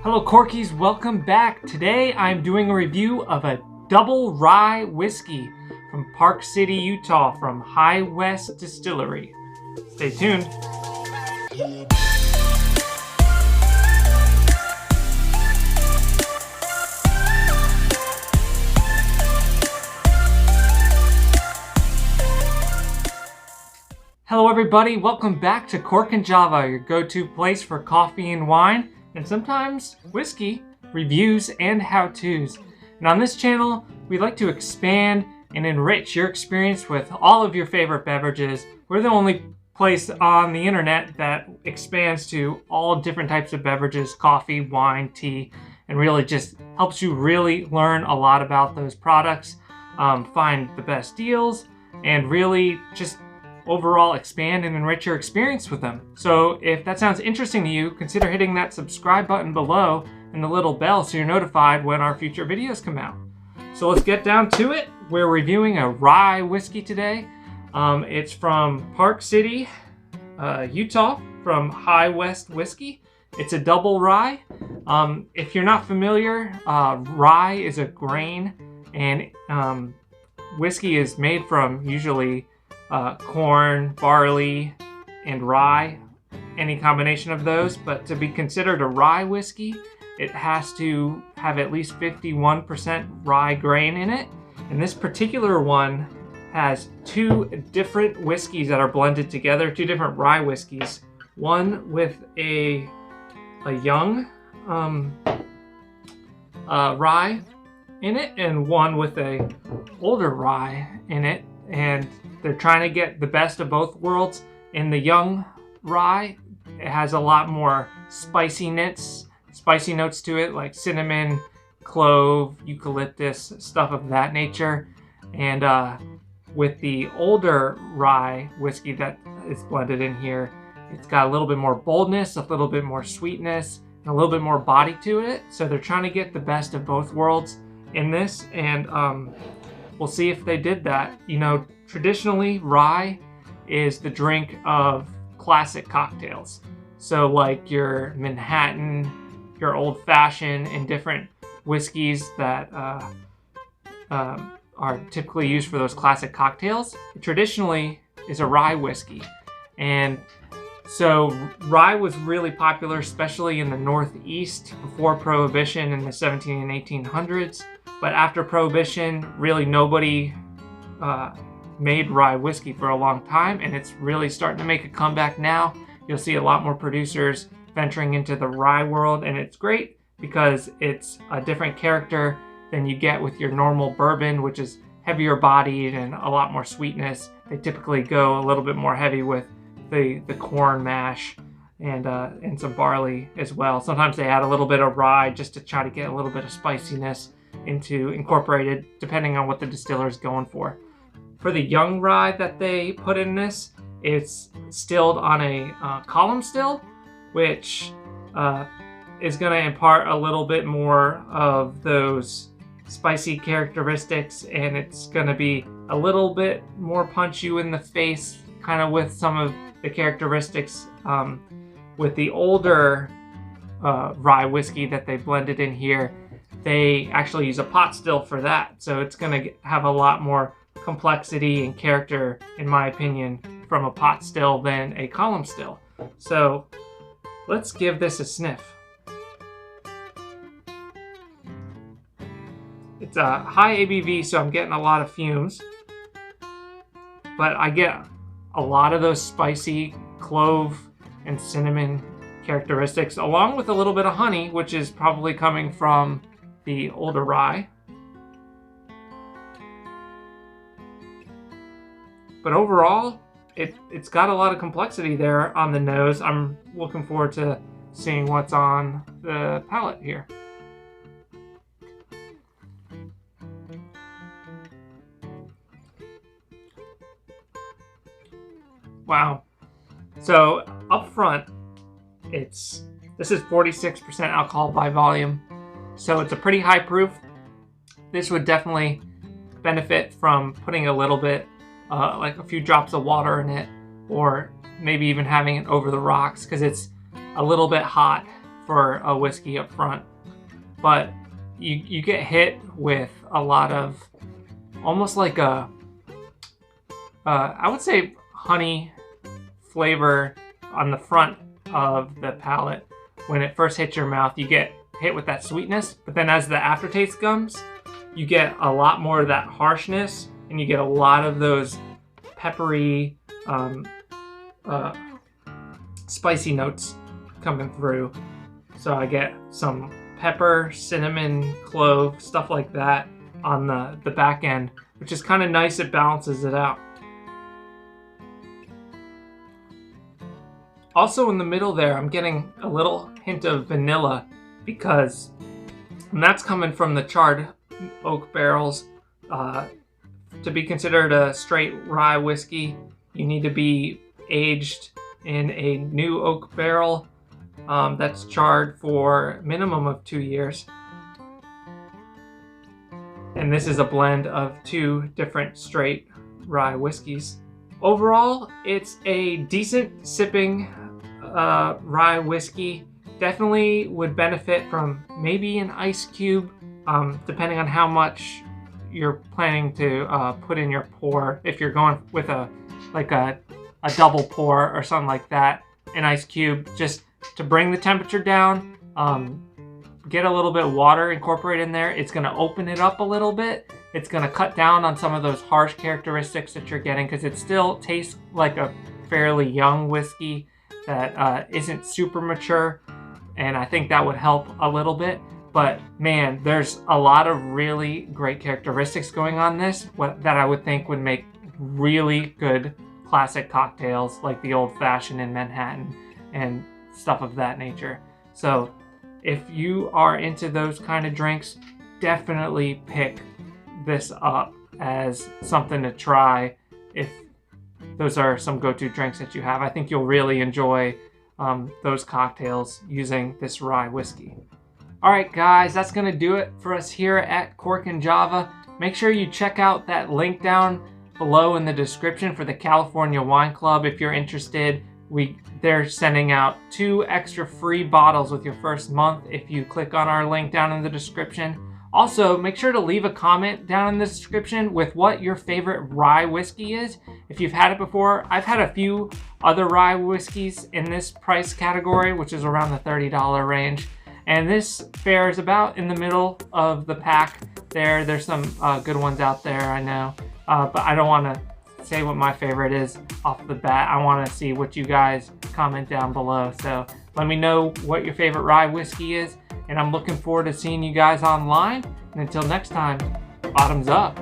Hello Corkies, welcome back. Today I'm doing a review of a double rye whiskey from Park City, Utah from West Distillery. Stay tuned. Hello everybody, welcome back to Cork and Java, your go-to place for coffee and wine, and sometimes whiskey, reviews, and how-tos. And on this channel, we like to expand and enrich your experience with all of your favorite beverages. We're the only place on the internet that expands to all different types of beverages, coffee, wine, tea, and really just helps you really learn a lot about those products, find the best deals, and really just overall expand and enrich your experience with them. So if that sounds interesting to you, consider hitting that subscribe button below and the little bell so you're notified when our future videos come out. So let's get down to it. We're reviewing a rye whiskey today. It's from Park City, Utah, from West Whiskey. It's a double rye. If you're not familiar, rye is a grain, and whiskey is made from usually corn, barley, and rye, any combination of those. But to be considered a rye whiskey, it has to have at least 51% rye grain in it. And this particular one has two different whiskeys that are blended together, two different rye whiskeys. One with a young rye in it, and one with a older rye in it. And they're trying to get the best of both worlds. In the young rye, it has a lot more spicy notes to it, like cinnamon, clove, eucalyptus, stuff of that nature. And with the older rye whiskey that is blended in here, it's got a little bit more boldness, a little bit more sweetness, and a little bit more body to it. So they're trying to get the best of both worlds in this, and we'll see if they did that. You know, traditionally, rye is the drink of classic cocktails. So like your Manhattan, your Old Fashioned, and different whiskeys that are typically used for those classic cocktails, it traditionally is a rye whiskey. And so rye was really popular, especially in the Northeast before Prohibition in the 17 and 1800s. But after Prohibition, really nobody made rye whiskey for a long time, and it's really starting to make a comeback now. You'll see a lot more producers venturing into the rye world, and it's great because it's a different character than you get with your normal bourbon, which is heavier bodied and a lot more sweetness. They typically go a little bit more heavy with the corn mash and some barley as well. Sometimes they add a little bit of rye just to try to get a little bit of spiciness incorporated, depending on what the distiller is going for. For the young rye that they put in this, it's distilled on a column still, which is going to impart a little bit more of those spicy characteristics, and it's going to be a little bit more punch you in the face, kind of with some of the characteristics with the older rye whiskey that they blended in here. They actually use a pot still for that, so it's going to have a lot more complexity and character, in my opinion, from a pot still than a column still. So let's give this a sniff. It's a high ABV, so I'm getting a lot of fumes, but I get a lot of those spicy clove and cinnamon characteristics, along with a little bit of honey, which is probably coming from the older rye. But overall, it's got a lot of complexity there on the nose. I'm looking forward to seeing what's on the palate here. Wow. So up front, this is 46% alcohol by volume. So it's a pretty high proof. This would definitely benefit from putting a little bit, like a few drops of water in it, or maybe even having it over the rocks, because it's a little bit hot for a whiskey up front, but you get hit with a lot of almost like a I would say honey flavor on the front of the palate. When it first hits your mouth, you get hit with that sweetness, but then as the aftertaste comes, you get a lot more of that harshness, and you get a lot of those peppery, spicy notes coming through. So I get some pepper, cinnamon, clove, stuff like that on the back end, which is kind of nice. It balances it out. Also in the middle there, I'm getting a little hint of vanilla because that's coming from the charred oak barrels. To be considered a straight rye whiskey, you need to be aged in a new oak barrel that's charred for a minimum of 2 years. And this is a blend of 2 different straight rye whiskeys. Overall, it's a decent sipping rye whiskey. Definitely would benefit from maybe an ice cube, depending on how much you're planning to put in your pour. If you're going with a double pour or something like that, an ice cube just to bring the temperature down. Get a little bit of water incorporated in there. It's going to open it up a little bit. It's going to cut down on some of those harsh characteristics that you're getting, because it still tastes like a fairly young whiskey that isn't super mature, and I think that would help a little bit. But man, there's a lot of really great characteristics going on that I would think would make really good classic cocktails, like the old fashioned in Manhattan and stuff of that nature. So if you are into those kind of drinks, definitely pick this up as something to try if those are some go-to drinks that you have. I think you'll really enjoy those cocktails using this rye whiskey. All right, guys, that's going to do it for us here at Cork and Java. Make sure you check out that link down below in the description for the California Wine Club if you're interested. They're sending out 2 extra free bottles with your first month if you click on our link down in the description. Also, make sure to leave a comment down in the description with what your favorite rye whiskey is. If you've had it before, I've had a few other rye whiskeys in this price category, which is around the $30 range. And this fares about in the middle of the pack there. There's some good ones out there, I know. But I don't want to say what my favorite is off the bat. I want to see what you guys comment down below. So let me know what your favorite rye whiskey is. And I'm looking forward to seeing you guys online. And until next time, bottoms up.